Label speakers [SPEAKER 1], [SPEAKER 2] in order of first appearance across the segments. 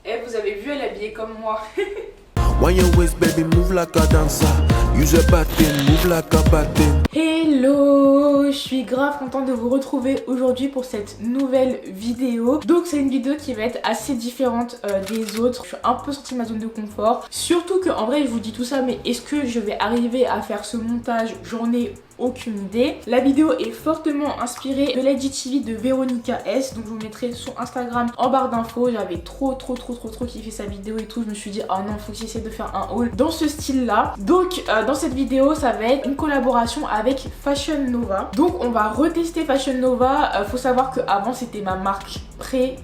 [SPEAKER 1] Eh, vous avez vu, elle est habillée comme moi.
[SPEAKER 2] When your waist, baby, move like a dancer. Use your button, move like a button.
[SPEAKER 1] Hello, je suis grave contente de vous retrouver aujourd'hui pour cette nouvelle vidéo. Donc c'est une vidéo qui va être assez différente des autres. Je suis un peu sortie de ma zone de confort. Surtout que en vrai je vous dis tout ça, mais est-ce que je vais arriver à faire ce montage? J'en ai aucune idée. La vidéo est fortement inspirée de l'IGTV de Véronica S. Donc je vous mettrai son Instagram en barre d'infos. J'avais trop kiffé sa vidéo et tout. Je me suis dit oh non, faut que j'essaie de faire un haul dans ce style là. Donc dans cette vidéo ça va être une collaboration avec Fashion Nova. Donc on va retester Fashion Nova. Faut savoir qu'avant c'était ma marque préférée.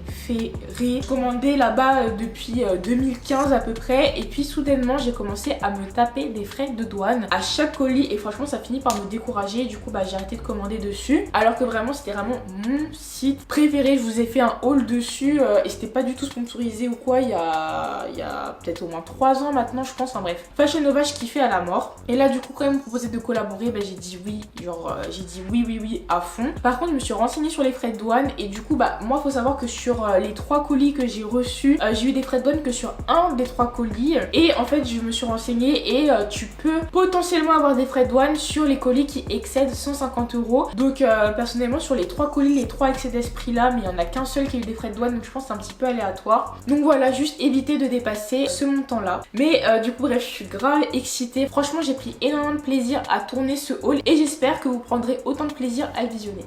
[SPEAKER 1] Je commandais là-bas depuis 2015 à peu près. Et puis soudainement j'ai commencé à me taper des frais de douane à chaque colis. Et franchement ça finit par me décourager. Du coup j'ai arrêté de commander dessus. Alors que vraiment c'était vraiment mon site préféré. Je vous ai fait un haul dessus. Et c'était pas du tout sponsorisé ou quoi. Il y a peut-être au moins 3 ans maintenant je pense. Enfin bref. Fashion Nova je kiffais à la mort. Et là du coup quand ils m'ont proposé de collaborer, j'ai dit oui. Genre j'ai dit oui à fond. Par contre je me suis renseignée sur les frais de douane. Et du coup moi faut savoir que sur les 3 colis que j'ai reçus, j'ai eu des frais de douane que sur un des 3 colis. Et en fait je me suis renseignée et tu peux potentiellement avoir des frais de douane sur les colis qui excèdent 150 €. Donc personnellement sur les 3 colis, les 3 excédaient ce prix là, mais il n'y en a qu'un seul qui a eu des frais de douane, donc je pense que c'est un petit peu aléatoire. Donc voilà, juste éviter de dépasser ce montant là. Mais du coup bref, je suis grave excitée. Franchement j'ai pris énormément de plaisir à tourner ce haul et j'espère que vous prendrez autant de plaisir à le visionner.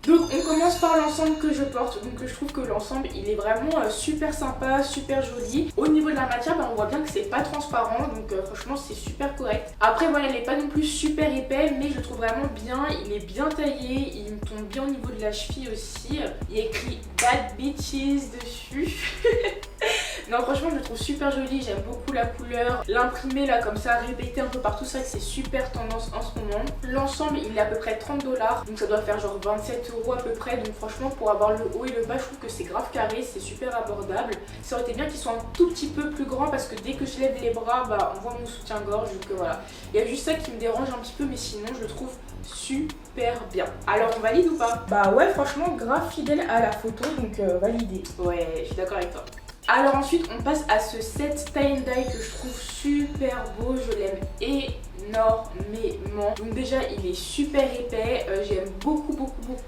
[SPEAKER 1] Donc on commence par l'ensemble que je porte. Donc je trouve que l'ensemble il est vraiment super sympa, super joli. Au niveau de la matière, on voit bien que c'est pas transparent, donc franchement c'est super correct. Après voilà, il est pas non plus super épais, mais je le trouve vraiment bien. Il est bien taillé, il me tombe bien au niveau de la cheville aussi. Il y a écrit Bad Bitches dessus. Non franchement je le trouve super joli, j'aime beaucoup la couleur. L'imprimé là comme ça, répété un peu partout, c'est vrai que c'est super tendance en ce moment. L'ensemble il est à peu près 30 $, donc ça doit faire genre 27 € à peu près. Donc franchement pour avoir le haut et le bas je trouve que c'est grave carré, c'est super abordable. Ça aurait été bien qu'il soit un tout petit peu plus grand parce que dès que je lève les bras, on voit mon soutien-gorge. Donc voilà, il y a juste ça qui me dérange un petit peu, mais sinon je le trouve super bien. Alors on valide ou pas? Bah ouais franchement grave fidèle à la photo, donc validé. Ouais, je suis d'accord avec toi. Alors ensuite on passe à ce set tie and dye que je trouve super beau, je l'aime énormément. Donc déjà il est super épais, j'aime beaucoup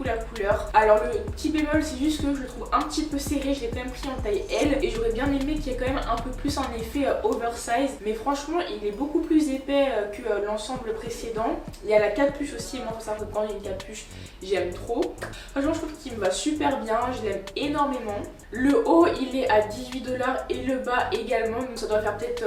[SPEAKER 1] la couleur. Alors le petit bémol c'est juste que je le trouve un petit peu serré, je l'ai quand même pris en taille L et j'aurais bien aimé qu'il y ait quand même un peu plus un effet oversize. Mais franchement il est beaucoup plus épais que l'ensemble précédent. Il y a la capuche aussi, moi faut savoir que quand il y a une capuche j'aime trop. Franchement je trouve qu'il me va super bien, je l'aime énormément. Le haut il est à 18 $ et le bas également, donc ça doit faire peut-être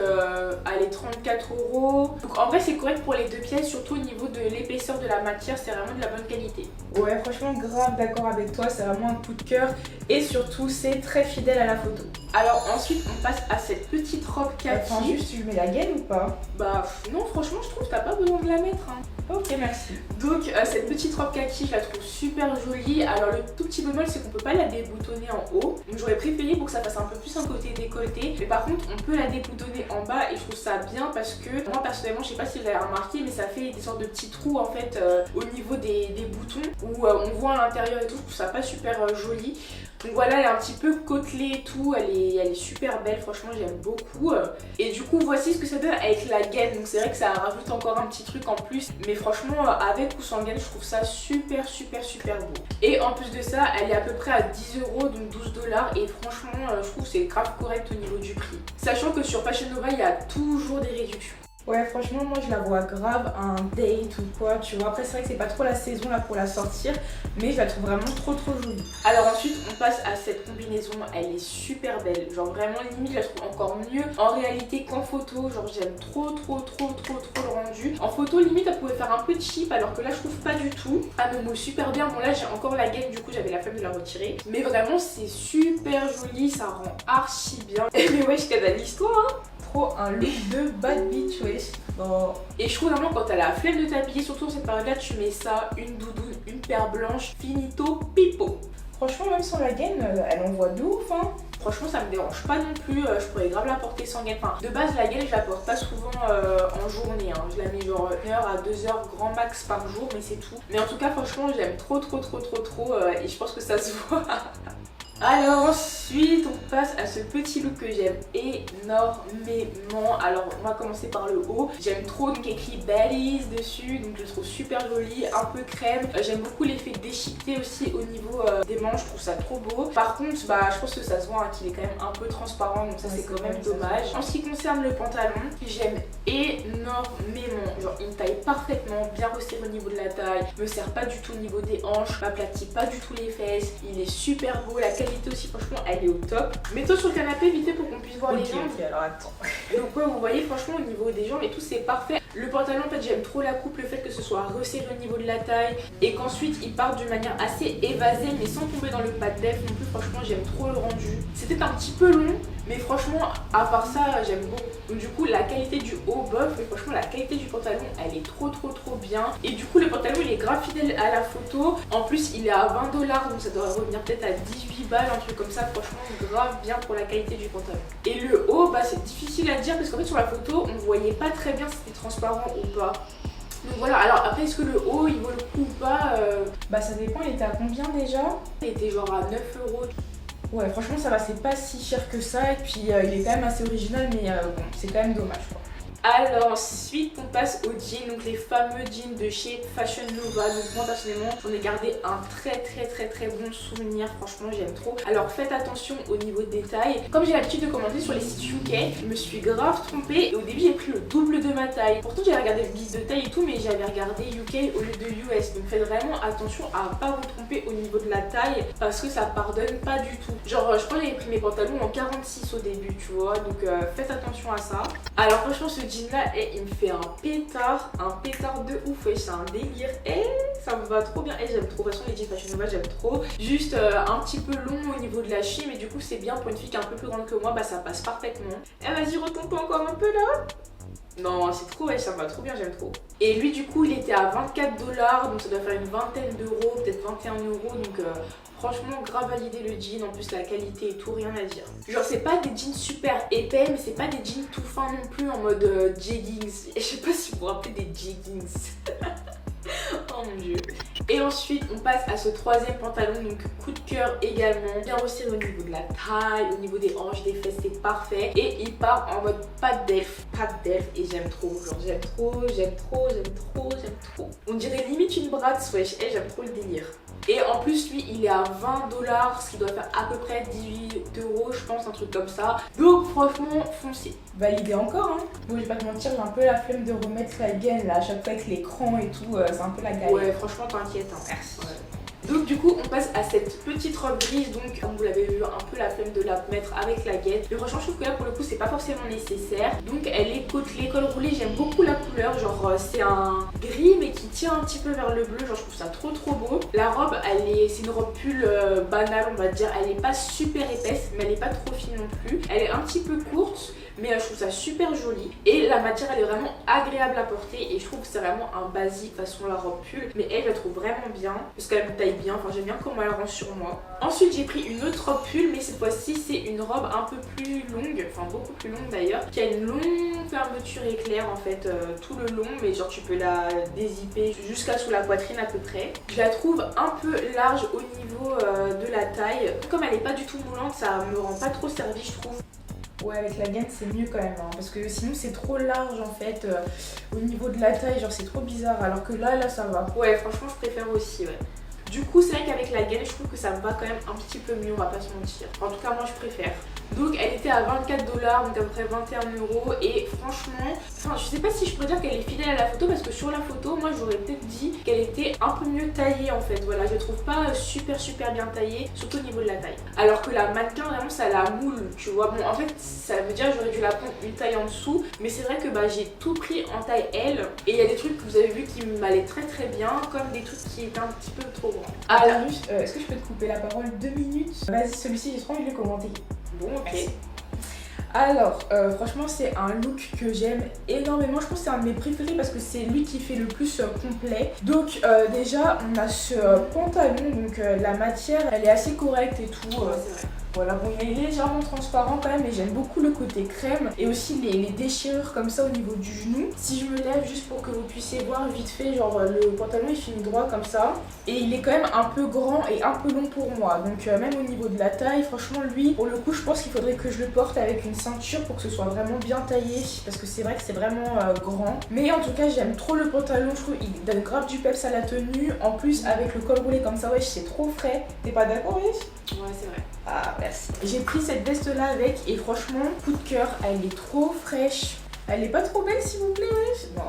[SPEAKER 1] 34 €. Donc en vrai c'est correct pour les 2 pièces, surtout au niveau de l'épaisseur de la matière, c'est vraiment de la bonne qualité. Ouais franchement grave d'accord avec toi, c'est vraiment un coup de cœur et surtout c'est très fidèle à la photo. Alors ensuite on passe à cette petite robe kaki. Attends juste, je mets la gaine ou pas? Bah non franchement je trouve que t'as pas besoin de la mettre hein. Ok merci. Donc cette petite robe kaki je la trouve super jolie. Alors le tout petit bémol c'est qu'on peut pas la déboutonner en haut. Donc j'aurais préféré pour que ça fasse un peu plus un côté décolleté. Mais par contre on peut la déboutonner en bas et je trouve ça bien parce que moi personnellement je sais pas si vous avez remarqué mais ça fait des sortes de petits trous en fait au niveau des boutons où on voit à l'intérieur et tout. Je trouve ça pas super joli. Donc voilà, elle est un petit peu côtelée et tout, elle est super belle, franchement j'aime beaucoup. Et du coup voici ce que ça donne avec la gaine, donc c'est vrai que ça rajoute encore un petit truc en plus. Mais franchement avec ou sans gaine je trouve ça super beau. Et en plus de ça elle est à peu près à 10 €, donc 12 $. Et franchement je trouve que c'est grave correct au niveau du prix. Sachant que sur Fashion Nova il y a toujours des réductions. Ouais franchement moi je la vois grave un date ou quoi tu vois. Après c'est vrai que c'est pas trop la saison là pour la sortir, mais je la trouve vraiment trop jolie. Alors ensuite on passe à cette combinaison, elle est super belle. Genre vraiment limite je la trouve encore mieux en réalité qu'en photo. Genre j'aime trop le rendu. En photo limite elle pouvait faire un peu cheap alors que là je trouve pas du tout. Elle me moule super bien. Bon là j'ai encore la gaine, du coup j'avais la flemme de la retirer. Mais vraiment c'est super joli, ça rend archi bien. Mais ouais je canalise toi hein. Un look de bad bitch, wesh. Bon. Et je trouve vraiment quand t'as la flemme de t'habiller, surtout dans cette période là, tu mets ça, une doudoune, une paire blanche, finito, pipo. Franchement, même sans la gaine, elle envoie de ouf, hein. Franchement, ça me dérange pas non plus, je pourrais grave la porter sans gaine. Enfin, de base, la gaine, je la porte pas souvent en journée, hein. Je la mets genre 1 heure à 2 heures grand max par jour, mais c'est tout. Mais en tout cas, franchement, j'aime trop et je pense que ça se voit. Alors ensuite on passe à ce petit look que j'aime énormément. Alors on va commencer par le haut. J'aime trop, donc écrit Bally's dessus, donc je le trouve super joli, un peu crème. J'aime beaucoup l'effet déchiqueté aussi au niveau des manches, je trouve ça trop beau. Par contre je pense que ça se voit hein, qu'il est quand même un peu transparent, donc ça c'est quand même dommage. En ce qui concerne le pantalon, j'aime énormément. Genre il me taille parfaitement, bien resserré au niveau de la taille, me serre pas du tout au niveau des hanches, m'aplatit pas du tout les fesses, il est super beau, la qualité aussi franchement elle est au top. Mets-toi sur le canapé vite fait pour qu'on puisse voir les jambes.
[SPEAKER 3] Ok, alors attends.
[SPEAKER 1] Donc ouais, vous voyez franchement au niveau des jambes et tout c'est parfait. Le pantalon en fait j'aime trop la coupe, le fait que ce soit resserré au niveau de la taille et qu'ensuite il part d'une manière assez évasée mais sans tomber dans le pas de def non plus. Franchement j'aime trop le rendu. C'était un petit peu long mais franchement à part ça j'aime beaucoup. Donc du coup la qualité du haut bof et franchement la qualité du pantalon elle est trop bien. Et du coup le pantalon il est grave fidèle à la photo. En plus il est à 20 $, donc ça devrait revenir peut-être à 18 balles, un truc comme ça. Franchement grave bien pour la qualité du pantalon. Et le haut bah c'est difficile à dire parce qu'en fait sur la photo on voyait pas très bien si c'était transparent ou pas. Donc voilà, alors après est-ce que le haut il vaut le coup ou pas
[SPEAKER 3] Bah ça dépend, il était à combien déjà?
[SPEAKER 1] Il était genre à 9 €.
[SPEAKER 3] Ouais franchement ça va, c'est pas si cher que ça et puis il est quand même assez original mais bon c'est quand même dommage quoi.
[SPEAKER 1] Alors ensuite on passe aux jeans, donc les fameux jeans de chez Fashion Nova. Donc moi personnellement j'en ai gardé un très bon souvenir, franchement j'aime trop. Alors faites attention au niveau des tailles. Comme j'ai l'habitude de commander sur les sites UK, je me suis grave trompée et au début j'ai pris le double de ma taille. Pourtant j'avais regardé le guide de taille et tout mais j'avais regardé UK au lieu de US. Donc faites vraiment attention à pas vous tromper au niveau de la taille parce que ça pardonne pas du tout. Genre je crois que j'avais pris mes pantalons en 46 au début tu vois, donc faites attention à ça. Alors franchement ce jean là il me fait un pétard de ouf et c'est un délire et ça me va trop bien et j'aime trop. De toute façon les jeans Fashion Nova j'aime trop. Juste un petit peu long au niveau de la cheville mais du coup c'est bien pour une fille qui est un peu plus grande que moi, bah ça passe parfaitement. Et vas-y retourne-toi encore un peu là. Non c'est trop, ouais, ça me va trop bien, j'aime trop. Et lui du coup il était à 24 $, donc ça doit faire une vingtaine d'euros, peut-être 21 €, donc franchement grave validé le jean, en plus la qualité et tout, rien à dire. Genre c'est pas des jeans super épais mais c'est pas des jeans tout fins non plus en mode jeggings. Je sais pas si vous vous rappelez des jeggings. Oh mon dieu. Et ensuite on passe à ce troisième pantalon, donc coup de cœur également, bien resserré au niveau de la taille, au niveau des hanches, des fesses, c'est parfait. Et il part en mode pas d'elfe et j'aime trop, genre j'aime trop. On dirait limite une Bratz, wesh, et j'aime trop le délire. Et en plus lui il est à 20 $, ce qui doit faire à peu près 18 € je pense, un truc comme ça. Donc franchement foncez.
[SPEAKER 3] Validé encore hein. Bon je vais pas te mentir, j'ai un peu la flemme de remettre la gaine là, à chaque fois avec l'écran et tout, c'est un peu la galère.
[SPEAKER 1] Ouais franchement t'inquiète hein. Merci. Ouais. Donc du coup on passe à cette petite robe grise, donc comme vous l'avez vu un peu la flemme de la mettre avec la gaine. Mais franchement je trouve que là pour le coup c'est pas forcément nécessaire. Donc elle est côtelée, col roulé, j'aime beaucoup la couleur, genre c'est un gris mais qui tire un petit peu vers le bleu, genre je trouve ça trop beau. La robe c'est une robe pull banale on va dire, elle est pas super épaisse mais elle est pas trop fine non plus. Elle est un petit peu courte mais je trouve ça super joli et la matière elle est vraiment agréable à porter et je trouve que c'est vraiment un basique façon la robe pull, mais elle je la trouve vraiment bien parce qu'elle me taille bien, enfin j'aime bien comment elle rend sur moi. Ensuite j'ai pris une autre robe pull mais cette fois-ci c'est une robe un peu plus longue, enfin beaucoup plus longue d'ailleurs, qui a une longue fermeture éclair en fait tout le long, mais genre tu peux la dézipper jusqu'à sous la poitrine à peu près. Je la trouve un peu large au niveau de la taille, comme elle est pas du tout moulante ça me rend pas trop servie je trouve.
[SPEAKER 3] Ouais avec la gaine c'est mieux quand même hein, parce que sinon c'est trop large en fait au niveau de la taille, genre c'est trop bizarre alors que là ça va.
[SPEAKER 1] Ouais franchement je préfère aussi ouais. Du coup c'est vrai qu'avec la gaine je trouve que ça me va quand même un petit peu mieux, on va pas se mentir. En tout cas moi je préfère. Donc elle était à 24 $, donc à peu près 21 € et franchement, enfin je sais pas si je pourrais dire qu'elle est fidèle à la photo parce que sur la photo moi j'aurais peut-être dit qu'elle était un peu mieux taillée en fait. Voilà, je trouve pas super bien taillée, surtout au niveau de la taille. Alors que la mannequin vraiment ça la moule, tu vois. Bon en fait ça veut dire que j'aurais dû la prendre une taille en dessous, mais c'est vrai que j'ai tout pris en taille L et il y a des trucs que vous avez vu qui m'allaient très bien comme des trucs qui étaient un petit peu trop grands.
[SPEAKER 3] Alors juste, est-ce que je peux te couper la parole 2 minutes? Vas-y celui-ci j'ai trop envie de le commenter.
[SPEAKER 1] Bon ok.
[SPEAKER 3] Merci. Alors, franchement, c'est un look que j'aime énormément. Je pense que c'est un de mes préférés parce que c'est lui qui fait le plus complet. Donc, déjà, on a ce pantalon. Donc, la matière, elle est assez correcte et tout.
[SPEAKER 1] C'est vrai.
[SPEAKER 3] Voilà, bon, il est légèrement transparent quand même, mais j'aime beaucoup le côté crème et aussi les déchirures comme ça au niveau du genou. Si je me lève juste pour que vous puissiez voir vite fait, genre le pantalon il finit droit comme ça et il est quand même un peu grand et un peu long pour moi. Donc même au niveau de la taille, franchement lui, pour le coup je pense qu'il faudrait que je le porte avec une ceinture pour que ce soit vraiment bien taillé parce que c'est vrai que c'est vraiment grand. Mais en tout cas j'aime trop le pantalon, je trouve il donne grave du peps à la tenue. En plus avec le col roulé comme ça, wesh c'est trop frais. T'es pas d'accord, wesh?
[SPEAKER 1] Ouais, c'est vrai.
[SPEAKER 3] Ah, merci. J'ai pris cette veste là avec et franchement, coup de cœur, elle est trop fraîche. Elle est pas trop belle s'il vous plaît, wesh? Non.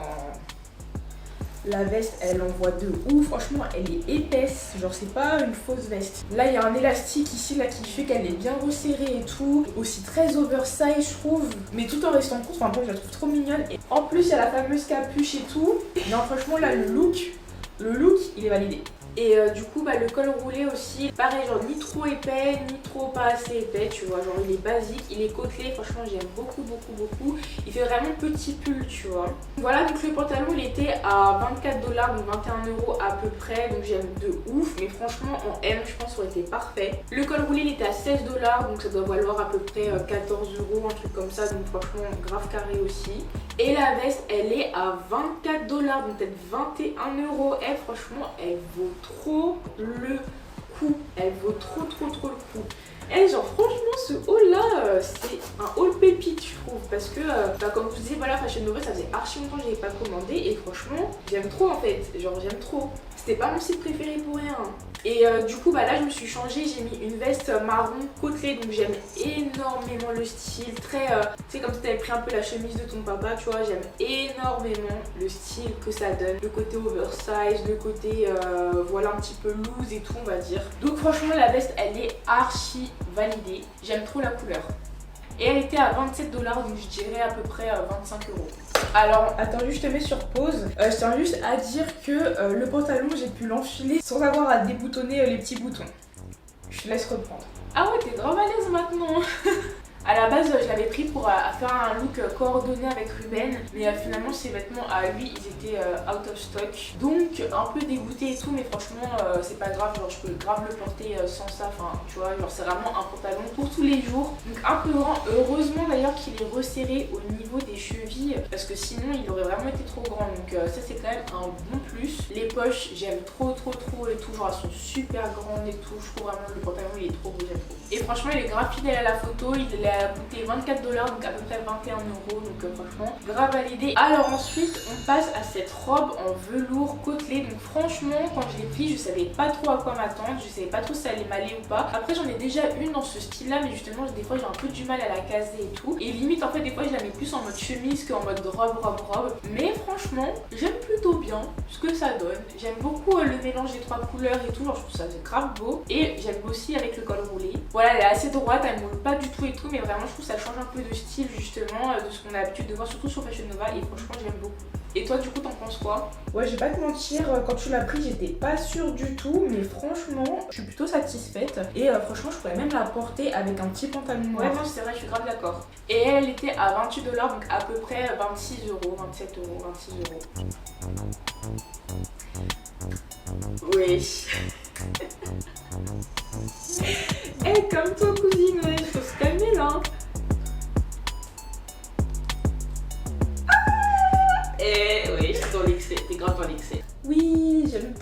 [SPEAKER 3] La veste, elle envoie de ouf. Franchement, elle est épaisse. Genre, c'est pas une fausse veste. Là, il y a un élastique ici là qui fait qu'elle est bien resserrée et tout. Aussi très oversize, je trouve. Mais tout en restant courte. Enfin, moi, je la trouve trop mignonne. Et en plus, il y a la fameuse capuche et tout. Non, franchement, là, le look, il est validé. Et du coup le col roulé aussi, pareil genre ni trop épais ni trop pas assez épais tu vois, genre il est basique, il est côtelé, franchement j'aime beaucoup. Il fait vraiment petit pull tu vois. Voilà donc le pantalon il était à 24 $, donc 21 € à peu près, donc j'aime de ouf, mais franchement en M je pense ça aurait été parfait. Le col roulé il était à 16 $, donc ça doit valoir à peu près 14 €, un truc comme ça, donc franchement grave carré aussi. Et la veste elle est à 24 $, donc peut-être 21 €, et franchement elle vaut trop le coup, elle vaut trop le coup. Et genre franchement ce haul là c'est un haul pépite je trouve parce que comme je vous disais voilà Fashion Nova ça faisait archi longtemps que j'avais pas commandé et franchement j'aime trop en fait, genre j'aime trop. C'était pas mon site préféré pour rien. Et du coup là je me suis changée, j'ai mis une veste marron côtelée, donc j'aime énormément le style, très tu sais comme si t'avais pris un peu la chemise de ton papa tu vois, j'aime énormément le style que ça donne, le côté oversize, le côté voilà un petit peu loose et tout on va dire. Donc franchement la veste elle est archi validée, j'aime trop la couleur. Et elle était à 27 $, donc je dirais à peu près 25 €. Alors, attends, juste je te mets sur pause. Je tiens juste à dire que le pantalon, j'ai pu l'enfiler sans avoir à déboutonner les petits boutons. Je te laisse reprendre.
[SPEAKER 1] Ah ouais, t'es grave à l'aise maintenant. À la base, je l'avais pris pour faire un look coordonné avec Ruben, mais finalement ces vêtements à lui ils étaient out of stock, donc un peu dégoûté et tout, mais franchement c'est pas grave, genre je peux grave le porter sans ça, enfin tu vois, genre c'est vraiment un pantalon pour tous les jours, donc un peu grand. Heureusement d'ailleurs qu'il est resserré au niveau des chevilles parce que sinon il aurait vraiment été trop grand, donc ça c'est quand même un bon plus. Les poches j'aime trop et tout, genre elles sont super grandes et tout, je trouve vraiment le pantalon il est trop beau, j'aime trop. Et franchement il est grave fidèle à la photo, il est a coûté 24 $, donc à peu près 21 €, donc franchement grave validé. Alors ensuite on passe à cette robe en velours côtelé, donc franchement quand je l'ai pris je savais pas trop à quoi m'attendre, je savais pas trop si ça allait m'aller ou pas. Après j'en ai déjà une dans ce style là, mais justement des fois j'ai un peu du mal à la caser et tout, et limite en fait des fois je la mets plus en mode chemise qu'en mode robe, mais franchement j'aime plutôt bien ce que ça donne. J'aime beaucoup le mélange des trois couleurs et tout, genre je trouve ça grave beau, et j'aime aussi avec le col roulé. Voilà, elle est assez droite, elle moule pas du tout et tout, mais vraiment je trouve que ça change un peu de style justement de ce qu'on a l'habitude de voir surtout sur Fashion Nova, et franchement j'aime beaucoup. Et toi du coup t'en penses quoi?
[SPEAKER 3] Ouais, je vais pas te mentir, quand tu l'as pris j'étais pas sûre du tout, mais franchement je suis plutôt satisfaite, et franchement je pourrais même la porter avec un petit pantalon noir.
[SPEAKER 1] Ouais non c'est vrai, je suis grave d'accord. Et elle était à 28 $, donc à peu près 26 €, 27 €, 26 €. Oui. Eh comme toi cousine, ouais, il faut se calmer là. Eh oui, je suis dans l'excès, t'es grave dans l'excès.
[SPEAKER 3] Oui, j'aime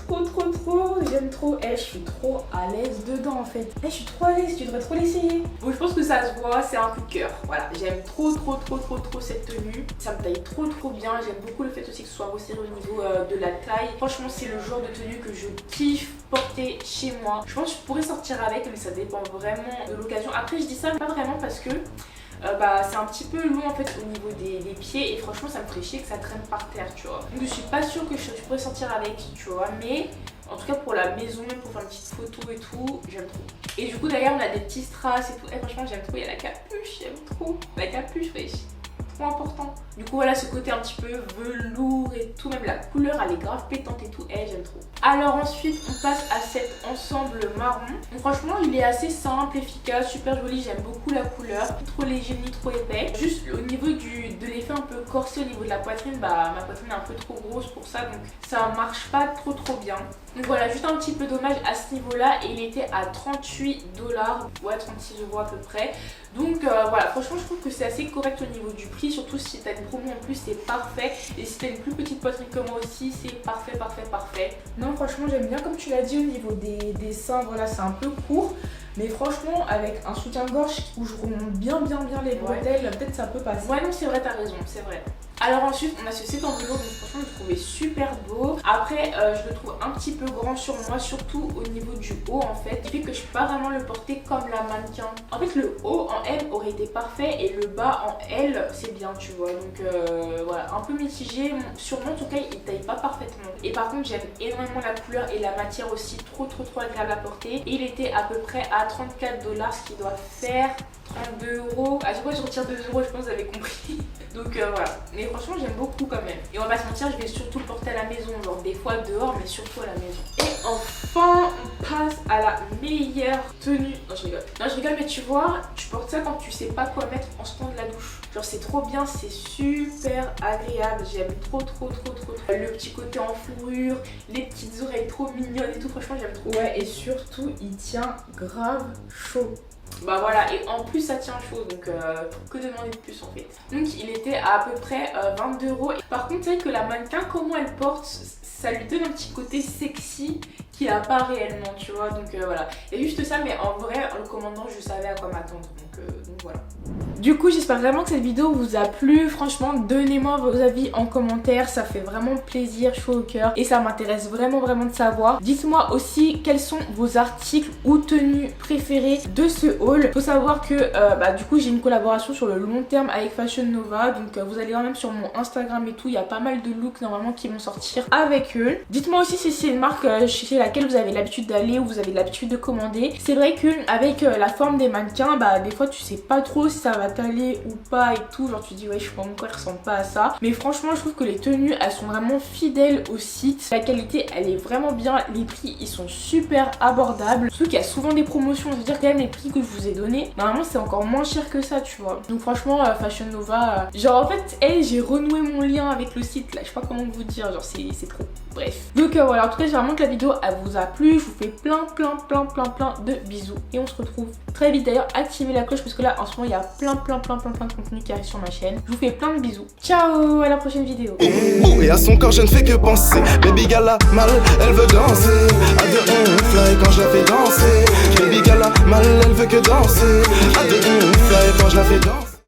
[SPEAKER 3] j'aime trop. Eh, je suis trop à l'aise dedans en fait. Eh, je suis trop à l'aise, tu devrais trop l'essayer.
[SPEAKER 1] Bon, je pense que ça se voit, c'est un coup de cœur. Voilà, j'aime trop cette tenue. Ça me taille trop bien. J'aime beaucoup le fait aussi que ce soit resserré au niveau de la taille. Franchement, c'est le genre de tenue que je kiffe porter chez moi. Je pense que je pourrais sortir avec, mais ça dépend vraiment de l'occasion. Après, je dis ça pas vraiment parce que c'est un petit peu long en fait au niveau des pieds, et franchement ça me ferait chier que ça traîne par terre tu vois, donc je suis pas sûre que je pourrais sortir avec tu vois, mais en tout cas pour la maison, pour faire une petite photo et tout, j'aime trop. Et du coup d'ailleurs on a des petits strass et tout, et franchement j'aime trop, il y a la capuche, j'aime trop la capuche, wesh, trop important. Du coup voilà, ce côté un petit peu velours et tout, même la couleur elle est grave pétante et tout, j'aime trop. Alors ensuite on passe à cet ensemble marron. Donc, franchement il est assez simple, efficace, super joli, j'aime beaucoup la couleur, ni trop léger ni trop épais. Juste au niveau de l'effet un peu corsé au niveau de la poitrine, bah ma poitrine est un peu trop grosse pour ça, donc ça marche pas trop bien. Donc voilà, juste un petit peu dommage à ce niveau là, et il était à 38$, ouais 36€ à peu près. Donc voilà, franchement je trouve que c'est assez correct au niveau du prix, surtout si t'as une promo en plus c'est parfait, et si t'as une plus petite poitrine que moi aussi c'est parfait.
[SPEAKER 3] Non franchement j'aime bien comme tu l'as dit au niveau des seins, voilà c'est un peu court, mais franchement avec un soutien-gorge où je remonte bien les bretelles, peut-être ça peut passer.
[SPEAKER 1] Ouais non c'est vrai, t'as raison, c'est vrai. Alors ensuite on a ce set en velours, donc franchement je le trouvais super beau. Après je le trouve un petit peu grand sur moi, surtout au niveau du haut en fait, qui fait que je peux pas vraiment le porter comme la mannequin. En fait le haut en M aurait été parfait et le bas en L c'est bien, tu vois. Donc voilà, un peu mitigé. Sur moi en tout cas il taille pas parfaitement. Et par contre j'aime énormément la couleur et la matière aussi, trop agréable à porter. Et il était à peu près à 34$, ce qui doit faire 32€. À chaque fois je retire 2€, je pense que vous avez compris. Donc voilà, mais franchement j'aime beaucoup quand même. Et on va pas se mentir, je vais surtout le porter à la maison, genre des fois dehors mais surtout à la maison. Et enfin on passe à la meilleure tenue. Non je rigole mais tu vois, tu portes ça quand tu sais pas quoi mettre en sortant de la douche. Genre c'est trop bien, c'est super agréable, j'aime trop. Le petit côté en fourrure, les petites oreilles trop mignonnes et tout, franchement j'aime trop.
[SPEAKER 3] Ouais, et surtout il tient grave chaud.
[SPEAKER 1] Bah voilà, et en plus ça tient chaud, donc que demander de plus en fait. Donc il était à peu près 22€. Par contre c'est vrai que la mannequin, comment elle porte, ça lui donne un petit côté sexy qu'il a pas réellement, tu vois. Donc voilà, il y a juste ça, mais en vrai en le commandant je savais à quoi m'attendre, donc voilà.
[SPEAKER 3] Du coup j'espère vraiment que cette vidéo vous a plu. Franchement donnez-moi vos avis en commentaire, ça fait vraiment plaisir, chaud au cœur, et ça m'intéresse vraiment de savoir. Dites-moi aussi quels sont vos articles ou tenues préférées de ce haul. Faut savoir que du coup j'ai une collaboration sur le long terme avec Fashion Nova, donc vous allez voir même sur mon Instagram et tout, il y a pas mal de looks normalement qui vont sortir avec eux. Dites-moi aussi si c'est une marque chez laquelle vous avez l'habitude d'aller ou vous avez l'habitude de commander. C'est vrai que avec la forme des mannequins, des fois tu sais pas trop si ça va t'aller ou pas et tout, genre tu dis ouais je sais pas pourquoi elle ressemble pas à ça, mais franchement je trouve que les tenues elles sont vraiment fidèles au site, la qualité elle est vraiment bien, les prix ils sont super abordables, surtout qu'il y a souvent des promotions, je veux dire quand même les prix que je vous ai donné normalement c'est encore moins cher que ça, tu vois. Donc franchement Fashion Nova, genre en fait j'ai renoué mon lien avec le site là, je sais pas comment vous dire, genre c'est trop. Bref. Donc voilà, en tout cas j'espère vraiment que la vidéo elle vous a plu. Je vous fais plein de bisous. Et on se retrouve très vite. D'ailleurs activez la cloche parce que là en ce moment il y a plein de contenu qui arrive sur ma chaîne. Je vous fais plein de bisous. Ciao, à la prochaine vidéo.
[SPEAKER 4] Et à son corps je ne fais que penser. Baby girl a mal, elle veut danser. À deux on fly quand je la fais danser. Baby girl a mal, elle veut que danser. À deux on fly quand je la fais danser.